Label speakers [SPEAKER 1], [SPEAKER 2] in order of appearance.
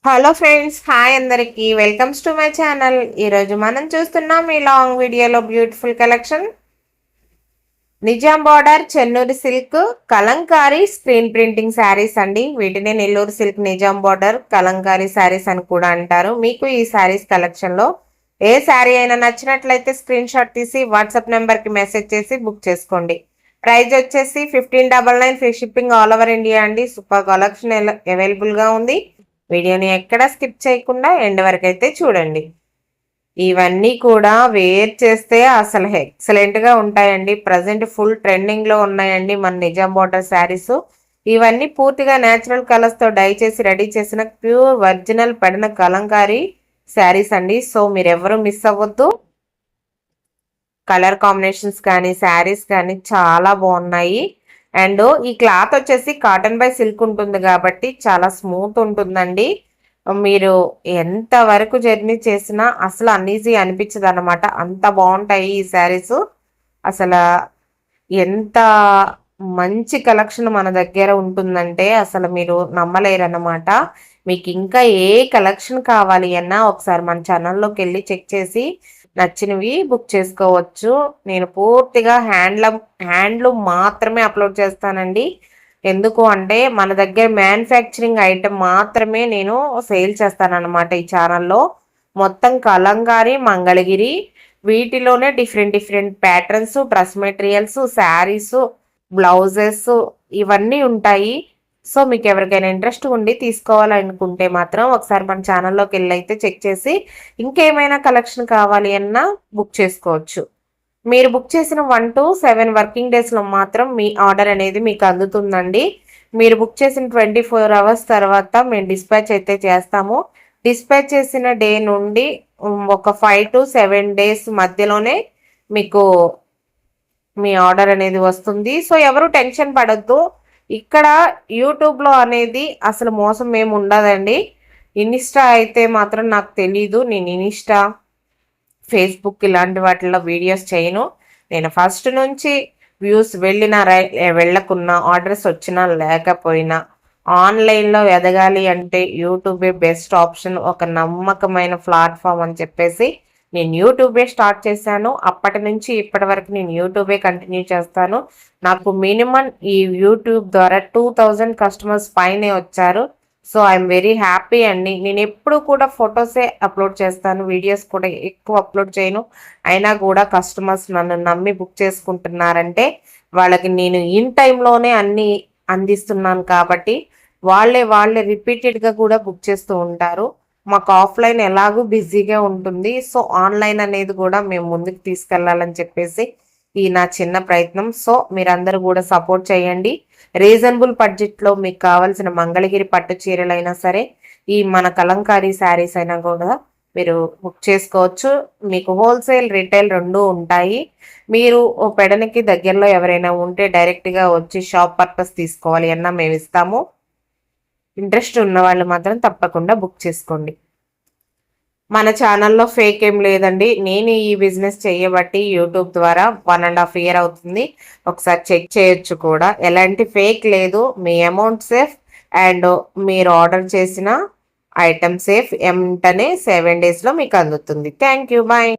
[SPEAKER 1] Hello friends, hi అందరికి welcomes to my channel. ఈరోజు మనం చూస్తున్నాం ఈ లాంగ్ వీడియోలో beautiful collection Nizam border Chennur silk Kalamkari screen printing saris అండి. వీటిని నెల్లూరు సిల్క్ నిజాం బార్డర్ కలంకారీ శారీస్ అని కూడా అంటారు. మీకు ఈ శారీస్ కలెక్షన్ లో ఏ శారీ అయినా నచ్చినట్లయితే స్క్రీన్ షాట్ తీసి వాట్సాప్ నెంబర్ కి మెసేజ్ చేసి బుక్ చేసుకోండి. ప్రైస్ వచ్చేసి 1599, free shipping all over India అండి. సూపర్ కలెక్షన్ అవైలబుల్ గా ఉంది. వీడియోని ఎక్కడ స్కిప్ చేయకుండా ఎండ్ వరకు అయితే చూడండి. ఇవన్నీ కూడా వేర్ చేస్తే అసలు ఎక్సలెంట్ గా ఉంటాయండి. ప్రజెంట్ ఫుల్ ట్రెండింగ్ లో ఉన్నాయండి మన నిజాం బార్డర్ శారీస్. ఇవన్నీ పూర్తిగా న్యాచురల్ కలర్స్ తో డై చేసి రెడీ చేసిన ప్యూర్ ఒరిజినల్ పడిన కలంకారీ శారీస్ అండి. సో మీరెవరు మిస్ అవ్వద్దు. కలర్ కాంబినేషన్స్ కానీ శారీస్ కానీ చాలా బాగున్నాయి. అండ్ ఈ క్లాత్ వచ్చేసి కాటన్ బై సిల్క్ ఉంటుంది కాబట్టి చాలా స్మూత్ ఉంటుందండి. మీరు ఎంత వరకు జర్నీ చేసినా అసలు అన్ఈజీ అనిపించదు అనమాట. అంత బాగుంటాయి ఈ శారీస్. అసలు ఎంత మంచి కలెక్షన్ మన దగ్గర ఉంటుందంటే అసలు మీరు నమ్మలేరన్నమాట. మీకు ఇంకా ఏ కలెక్షన్ కావాలి అన్నా ఒకసారి మన ఛానల్లోకి వెళ్ళి చెక్ చేసి నచ్చినవి బుక్ చేసుకోవచ్చు. నేను పూర్తిగా హ్యాండ్లూమ్ మాత్రమే అప్లోడ్ చేస్తానండి. ఎందుకు అంటే మన దగ్గర మ్యానుఫ్యాక్చరింగ్ ఐటమ్ మాత్రమే నేను సేల్ చేస్తానన్నమాట ఈ ఛానల్లో. మొత్తం కలంకారీ మంగళగిరి వీటిలోనే different different patterns, dress materials, saris, blouses ఇవన్నీ ఉంటాయి. సో మీకు ఎవరికైనా ఇంట్రెస్ట్ ఉండి తీసుకోవాలనుకుంటే మాత్రం ఒకసారి మన ఛానల్లోకి వెళ్ళి అయితే చెక్ చేసి ఇంకేమైనా కలెక్షన్ కావాలి అన్నా బుక్ చేసుకోవచ్చు. మీరు బుక్ చేసిన 1 to 7 వర్కింగ్ డేస్లో మాత్రం మీ ఆర్డర్ అనేది మీకు అందుతుందండి. మీరు బుక్ చేసిన 24 అవర్స్ తర్వాత మేము డిస్పాచ్ అయితే చేస్తాము. డిస్పాచ్ చేసిన డే నుండి ఒక 5 to 7 డేస్ మధ్యలోనే మీకు మీ ఆర్డర్ అనేది వస్తుంది. సో ఎవరు టెన్షన్ పడద్దు. ఇక్కడ యూట్యూబ్లో అనేది అసలు మోసం ఏమి ఉండదండి. ఇన్స్టా అయితే మాత్రం నాకు తెలీదు. నేను ఇన్స్టా, ఫేస్బుక్ ఇలాంటి వాటిల్లో వీడియోస్ చేయను. నేను ఫస్ట్ నుంచి వ్యూస్ వెళ్ళినా వెళ్ళకున్నా, ఆర్డర్స్ వచ్చినా లేకపోయినా ఆన్లైన్లో ఎదగాలి అంటే యూట్యూబే బెస్ట్ ఆప్షన్, ఒక నమ్మకమైన ప్లాట్ఫామ్ అని చెప్పేసి నేను యూట్యూబే స్టార్ట్ చేశాను. అప్పటి నుంచి ఇప్పటి వరకు నేను యూట్యూబే కంటిన్యూ చేస్తాను. నాకు మినిమం ఈ యూట్యూబ్ ద్వారా 2000 కస్టమర్స్ పైనే వచ్చారు. సో ఐఎమ్ వెరీ హ్యాపీ అండి. నేను ఎప్పుడు కూడా ఫొటోసే అప్లోడ్ చేస్తాను, వీడియోస్ కూడా ఎక్కువ అప్లోడ్ చేయను. అయినా కూడా కస్టమర్స్ నన్ను నమ్మి బుక్ చేసుకుంటున్నారంటే వాళ్ళకి నేను ఇన్ టైంలోనే అన్నీ అందిస్తున్నాను కాబట్టి వాళ్ళే రిపీటెడ్గా కూడా బుక్ చేస్తూ ఉంటారు. మాకు ఆఫ్లైన్ ఎలాగూ బిజీగా ఉంటుంది. సో ఆన్లైన్ అనేది కూడా మేము ముందుకు తీసుకెళ్లాలని చెప్పేసి ఈ నా చిన్న ప్రయత్నం. సో మీరందరూ కూడా సపోర్ట్ చేయండి. రీజనబుల్ బడ్జెట్లో మీకు కావాల్సిన మంగళగిరి పట్టు చీరలైనా సరే, ఈ మన కలంకారీ శారీస్ అయినా కూడా మీరు బుక్ చేసుకోవచ్చు. మీకు హోల్సేల్, రీటైల్ రెండు ఉంటాయి. మీరు పెడనికి దగ్గరలో ఎవరైనా ఉంటే డైరెక్ట్గా వచ్చి షాప్ పర్పస్ తీసుకోవాలి అన్నా మేము ఇస్తాము. ఇంట్రెస్ట్ ఉన్న వాళ్ళు మాత్రం తప్పకుండా బుక్ చేసుకోండి. మన ఛానల్లో ఫేక్ ఏం లేదండి. నేను ఈ బిజినెస్ చేయబట్టి యూట్యూబ్ ద్వారా 1.5 year అవుతుంది. ఒకసారి చెక్ చేయొచ్చు కూడా. ఎలాంటి ఫేక్ లేదు. మీ అమౌంట్ సేఫ్ అండ్ మీరు ఆర్డర్ చేసిన ఐటమ్ సేఫ్. వెంటనే 7 daysలో మీకు అందుతుంది. Thank you, bye.